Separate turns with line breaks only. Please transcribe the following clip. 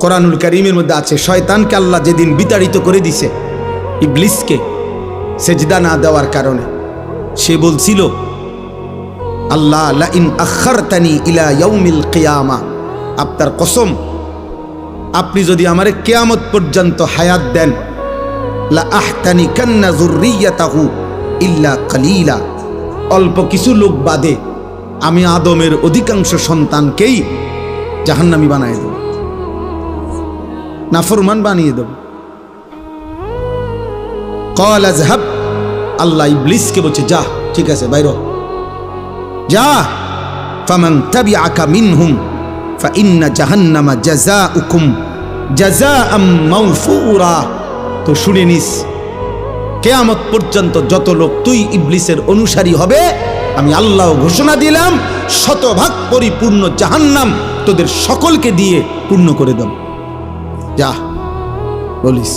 কোরআনুল কারীমের মধ্যে আছে, শয়তানকে আল্লাহ যেদিন বিতাড়িত করে দিছে, ইবলিসকে সেজদা না দেওয়ার কারণে, সে বলছিল, আল্লাহ লা ইন আখারতানি ইলা ইয়াউমিল কিয়ামা, আপনার কসম, আপনি যদি আমারে কিয়ামত পর্যন্ত হায়াত দেন, লা আহতানিকান্না যুররিয়াতাহু ইল্লা কালিলা, অল্প কিছু লোক বাদে আমি আদমের অধিকাংশ সন্তানকেই জাহান্নামী বানিয়ে দেব, নাফরমান বানিয়ে দেব। ক্বাল আযহাব, আল্লাহ ইবলিসকে বলছে, যা, ঠিক আছে, বাইরো যা। ফামান তাবিআকা মিনহুম ফাইন্না জাহান্নামা জাযাউকুম জাযাআম মাওফুরা। তো শুনে নিস, কিয়ামত পর্যন্ত যত লোক তুই ইবলিসের অনুসারী হবে, আমি আল্লাহ ঘোষণা দিলাম, শতভাগ পরিপূর্ণ জাহান্নাম তোদের সকলকে দিয়ে পূর্ণ করে দেব। যা বলিস।